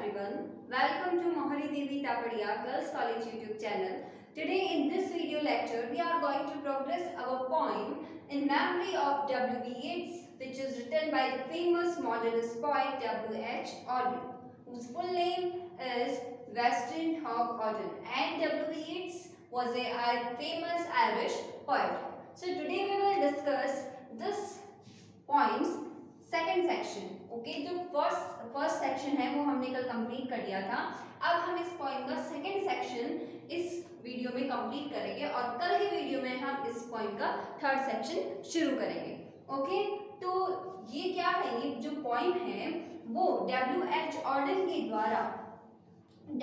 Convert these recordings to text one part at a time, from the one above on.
everyone, welcome to Mohari Devi Tapadia Girls College YouTube channel. Today in this video lecture we are going to progress our poem in memory of W.B. Yeats, which is written by the famous modernist poet W.H. Auden, whose full name is Weston Hogg Auden, and W.B. Yeats was a famous Irish poet. So today we will discuss this poem's second section. Okay, जो first section है वो हमने कल complete कर दिया था. अब हम इस पॉइंट का सेकेंड सेक्शन इस वीडियो में कंप्लीट करेंगे और कल के वीडियो में हम इस पॉइंट का थर्ड सेक्शन शुरू करेंगे. ओके, तो ये क्या है, ये जो पॉइंट है वो W.H. ऑर्डन के द्वारा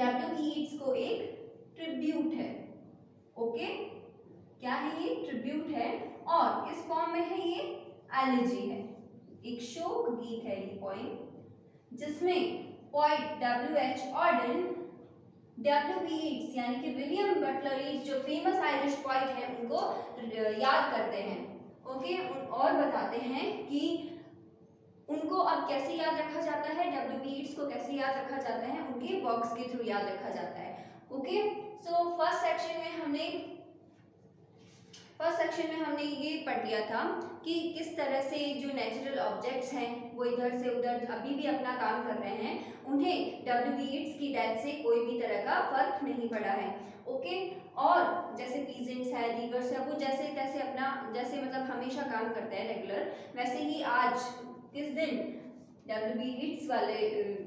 W.B. यीट्स को एक ट्रिब्यूट है. ओके, क्या है ये? ट्रिब्यूट है और किस फॉर्म में है ये? एलिजी है, एक शोक गीत है ये पोएम, जिसमें poet W.H. Orton W.B. Yeats यानी कि विलियम बटलर यीट्स जो फेमस आयरिश पोएट हैं उनको याद करते हैं. ओके, और बताते हैं कि उनको अब कैसे याद रखा जाता है, W.B. यीट्स को कैसे याद रखा जाता है, उनके वर्क्स के थ्रू याद रखा जाता है. ओके, सो फर्स्ट सेक्शन में हमने ये पढ़ लिया था कि किस तरह से जो नेचुरल ऑब्जेक्ट्स हैं वो इधर से उधर अभी भी अपना काम कर रहे हैं, उन्हें W.B. यीट्स की डेथ से कोई भी तरह का फर्क नहीं पड़ा है. ओके, और जैसे पीजेंट्स है, रीवर्स है, वो जैसे तैसे अपना जैसे मतलब हमेशा काम करते हैं रेगुलर, वैसे ही आज किस दिन W.B. यीट्स वाले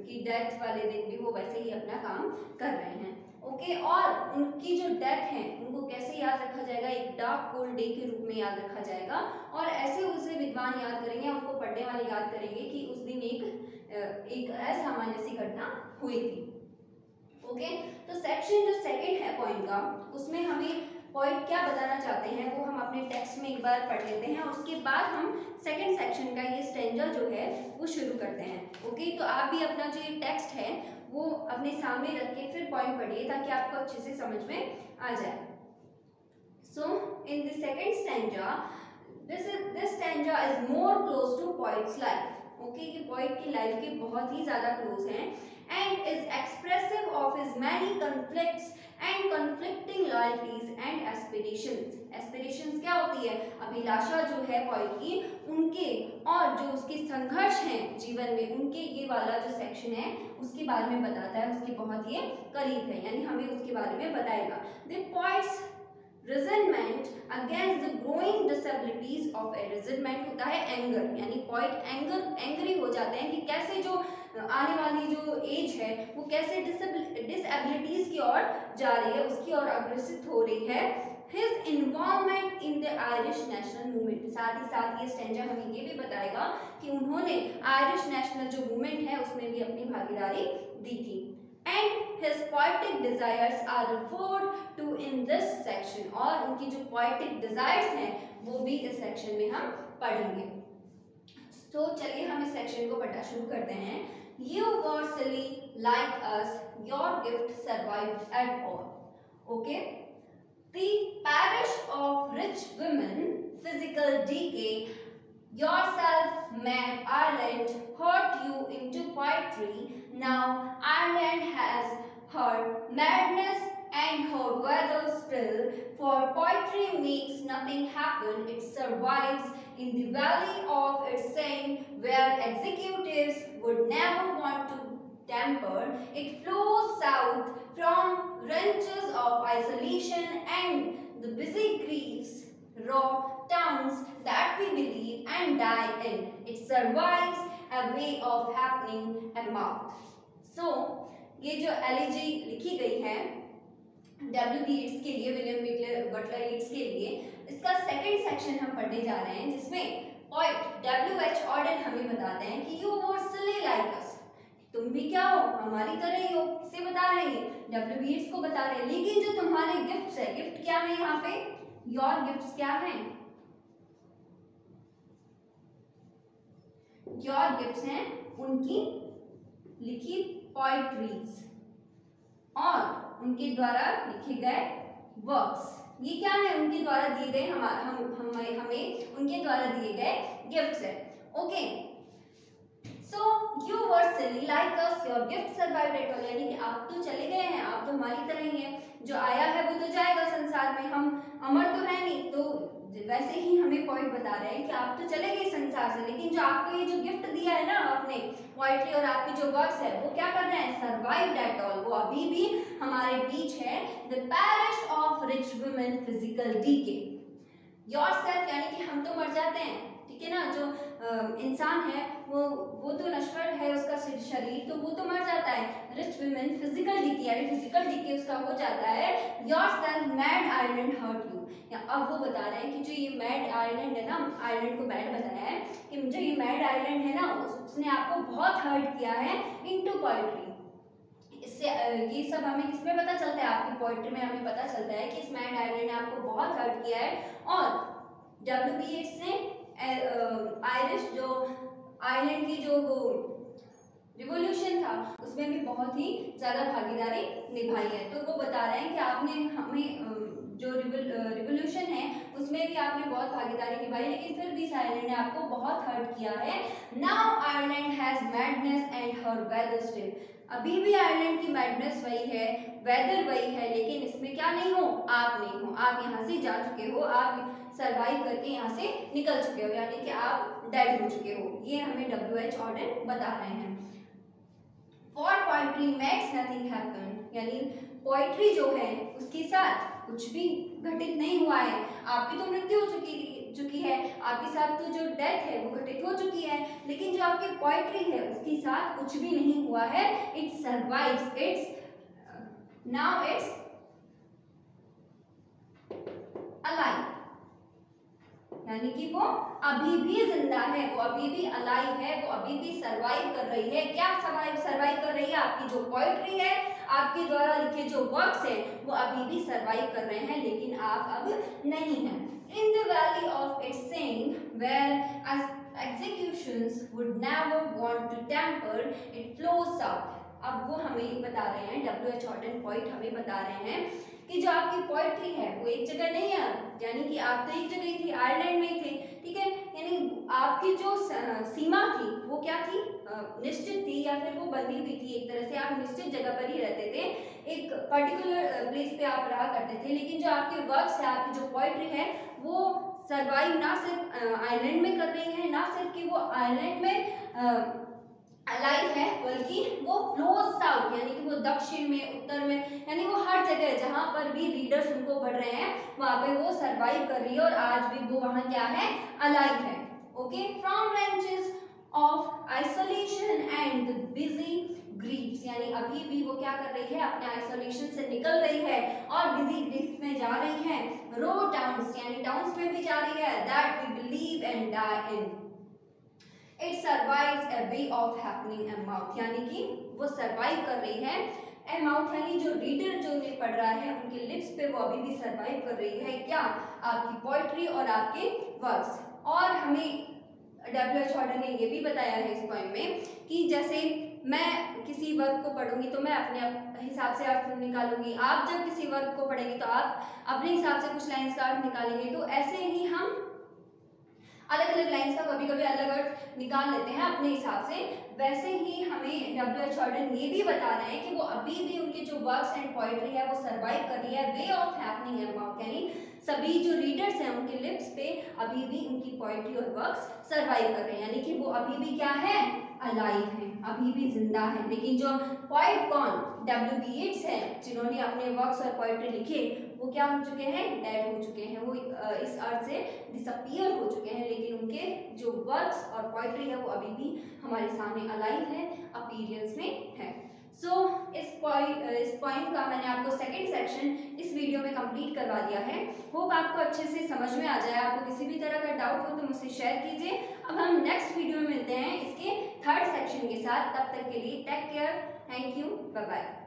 की डेथ वाले दिन भी वो वैसे ही अपना काम कर रहे हैं. ओके, और उनकी जो डेथ है उनको कैसे याद रखा जाएगा? एक डार्क कोल्ड डे के रूप में याद रखा जाएगा और ऐसे उसे विद्वान याद करेंगे, उनको पढ़ने वाले याद करेंगे कि उस दिन एक असामान्य सी घटना हुई थी. ओके, तो सेक्शन जो सेकंड है पॉइंट का, उसमें हमें पॉइंट क्या बताना चाहते हैं वो हम अपने टेक्स्ट में एक बार पढ़ लेते हैं और उसके बाद हम सेकंड सेक्शन का ये स्टैंजा जो है वो शुरू करते हैं. ओके, तो आप भी अपना जो ये टेक्स्ट है वो अपने सामने रख के फिर पॉइंट पढ़िए ताकि आपको अच्छे से समझ में आ जाए. So in the second stanza, this stanza is more close to poet's life. Okay, ये पोएट की लाइफ के बहुत ही ज्यादा क्लोज हैं and is expressive of his many conflicts and conflicting loyalties and aspirations. Aspirations क्या होती है? अभिलाषा जो है पोएट की, उनके और जो उसके संघर्ष हैं जीवन में, उनके ये वाला जो सेक्शन है उसके बारे में बताता है, उसके बहुत ये करीब है, यानी हमें उसके बारे में बताएगा. The poet's resentment against the growing disabilities of a resentment होता है एंगर, यानी पोएट एंग्री हो जाते हैं कि कैसे जो आने वाली जो एज है वो कैसे डिसएबिलिटीज की ओर जा रही है, उसकी ओर अग्रसित हो रही है. His involvement in the Irish national movement, साथ ही साथ ये स्टैंजा हमें ये भी बताएगा कि उन्होंने आयरिश नेशनल जो मूवमेंट है उसमें भी अपनी भागीदारी दी थी. And his poetic desires are referred to in this section, और उनकी जो poetic desires हैं वो भी इस सेक्शन में हम पढ़ेंगे. तो चलिए हम इस सेक्शन को पढ़ना शुरू करते हैं. You were silly like us, your gift survived at all. Okay, the parish of rich women, physical decay, yourself mad Ireland hurt you into poetry. Now Ireland has her madness and her weather still, for poetry makes nothing happen, it survives in the valley of its saying, where executives would never want to tamper. It flows south from wrenches of isolation and the busy griefs, raw towns that we believe and die in. It survives a way of happening a mouth. So, ये जो elegy लिखी गई है W.B. Yeats के लिए, William Butler Yeats के लिए, इसका सेकंड सेक्शन हम पढ़ने जा रहे हैं, जिसमें पोएट W.H. ऑर्डन हमें बताते हैं कि you were silly like us, तुम भी क्या हो, हमारी तरह ही हो. किसे बता रहे हैं? W.B. यीट्स को बता रहे हैं. लेकिन जो तुम्हारे गिफ्ट्स है, गिफ्ट क्या है यहाँ पे? योर गिफ्ट्स क्या है? योर गिफ्ट्स हैं उनकी लिखी पोएट्रीज और उनके द्वारा लिखे गए वर्क्स. ये क्या है? उनके द्वारा दिए गए हमें उनके द्वारा दिए गए गिफ्ट्स है. Okay, so you were silly like us, your gift survived at all, यानी कि आप तो चले गए हैं, आप तो हमारी तरह ही हैं, जो आया है वो तो जाएगा संसार में, हम अमर तो है नहीं। तो वैसे ही हमें पॉइंट बता रहे हैं कि आप तो चले गए संसार से, लेकिन जो आपको ये जो गिफ्ट दिया है ना आपने पोएट्री और आपकी जो वर्क्स है वो क्या कर रहे हैं, सर्वाइव्ड एट ऑल, वो अभी भी हमारे बीच है। The perish of rich women physical decay, yourself यानी कि हम तो मर जाते हैं, ठीक है ना, जो इंसान है वो तो नश्वर है उसका शरीर, तो वो तो मर जाता है। रिच वुमेन फिजिकल डीके यानी फिजिकल डीके उसका हो जाता है। Yourself mad island hurt you, या अब वो बता रहे हैं कि जो ये मैड आइलैंड है ना, आइलैंड को मैड बताया है कि जो ये मैड आइलैंड है ना उसने आपको बहुत हर्ट किया है इनटू पोएट्री। इससे ये सब हमें किसमें पता चलता है, आपकी पोएट्री में हमें पता चलता है कि इस मैड आइलैंड ने आपको बहुत हर्ट किया है। और डब्ल्यू बी ने आयरिश जो आइलैंड की जो वो रिवॉल्यूशन था उसमें भी बहुत ही ज़्यादा भागीदारी निभाई है। तो वो बता रहे हैं कि आपने हमें जो रिवॉल्यूशन है उसमें भी आपने बहुत भागीदारी निभाई, लेकिन फिर भी इस आयरलैंड ने आपको बहुत हर्ट किया है। Now Ireland has madness and her weather still, अभी भी आयरलैंड की मैडनेस वही है, वेदर वही है, लेकिन इसमें क्या नहीं हो, आप नहीं हो, आप यहाँ से जा चुके हो, आप सर्वाइव करके यहाँ से निकल चुके हो, यानी कि आप डेड हो चुके हो। ये हमें W.H. ऑर्डन बता रहे हैं। For poetry makes nothing happen, यानी पोएट्री जो है उसके साथ कुछ भी घटित नहीं हुआ है। आपकी तो मृत्यु हो चुकी है, आपके साथ तो जो डेथ है वो घटित हो चुकी है, लेकिन जो आपकी पोएट्री है उसके साथ कुछ भी नहीं हुआ है। It survives, it's now it's alive, यानी कि वो अभी भी जिंदा है, वो अभी भी अलाइव है, वो अभी भी सर्वाइव कर रही है। क्या सर्वाइव कर रही है, आपकी जो पोएट्री है, आपके द्वारा लिखे जो वर्क्स हैं वो अभी भी सर्वाइव कर रहे हैं, लेकिन आप अब नहीं हैं। In the valley of its saying where executions would never want to temper it flows south। अब वो हमें बता रहे हैं, W.H. ऑर्डन पॉइंट हमें बता रहे हैं कि जो आपकी पोएट्री है वो एक जगह नहीं है, यानी कि आप तो एक जगह ही थे, आयरलैंड में ही थे, ठीक है, यानी आपकी जो सीमा थी वो क्या थी, निश्चित थी, या फिर वो बंधी हुई थी एक तरह से, आप निश्चित जगह पर ही रहते थे, एक पर्टिकुलर प्लेस पे आप रहा करते थे, लेकिन जो आपके वर्क्स है, आपकी जो पोएट्री है वो सर्वाइव ना सिर्फ आइलैंड में कर रही है, ना सिर्फ कि वो आइलैंड में अलाइव है, बल्कि वो फ्लोज साउथ, यानी कि वो दक्षिण में, उत्तर में, यानी वो हर जगह जहां पर भी रीडर्स उनको पढ़ रहे हैं वहां पे वो सर्वाइव कर रही है, और आज भी वो वहां क्या है, अलाइव है। Okay, from ranches of isolation and busy Greaves, यानी अभी भी वो क्या कर रही है, अपने आइसोलेशन से निकल रही है और बिजी ग्रीव्स में जा रही है। रो टाउन्स, यानी टाउन्स में भी जा रही है, that we believe and die in, it survives a way of happening a mouth, यानी कि वो सर्वाइव कर रही है। ए माउथ यानी जो रीडर जो उन्हें पढ़ रहा है उनके लिप्स पे वो अभी भी सर्वाइव कर रही है, क्या, आपकी पोएट्री और आपके वर्क्स। और हमें W.H. ऑर्डन ने ये भी बताया है इस पॉइंट में कि जैसे मैं किसी वर्क को पढ़ूंगी तो मैं अपने हिसाब से अर्थ निकालूंगी, आप जब किसी वर्क को पढ़ेंगे तो आप अपने हिसाब से कुछ लाइन्स का अर्थ निकालेंगे, तो ऐसे ही हम अलग अलग लाइन्स का कभी कभी अलग अर्थ निकाल लेते हैं अपने हिसाब से। वैसे ही हमें W.H. ऑर्डन ये भी बता रहे हैं कि वो अभी भी उनके जो वर्क्स एंड पोएट्री है वो सर्वाइव कर रही है, वे ऑफ हैपनिंग ए माउथ, यानी सभी जो रीडर्स हैं उनके लिप्स पे अभी भी उनकी पोएट्री और वर्क्स सर्वाइव कर रहे हैं, यानी कि वो अभी भी क्या है, अलाइव है, अभी भी जिंदा है। लेकिन जो पोएट कौन, W.B. येट्स है, जिन्होंने अपने वर्क्स और पोएट्री लिखे, वो क्या हो चुके हैं, डेड हो चुके हैं, वो इस अर्थ से डिसअपीयर हो चुके हैं, लेकिन उनके जो वर्क्स और पोएट्री है वो अभी भी हमारे सामने अलाइव है, अपीयरेंस में है। सो इस पॉइंट का मैंने आपको सेकंड सेक्शन इस वीडियो में कंप्लीट करवा दिया है। होप आपको अच्छे से समझ में आ जाए। आपको किसी भी तरह का डाउट हो तो मुझसे शेयर कीजिए। अब हम नेक्स्ट वीडियो में मिलते हैं इसके थर्ड सेक्शन के साथ, तब तक के लिए take care, thank you, bye bye.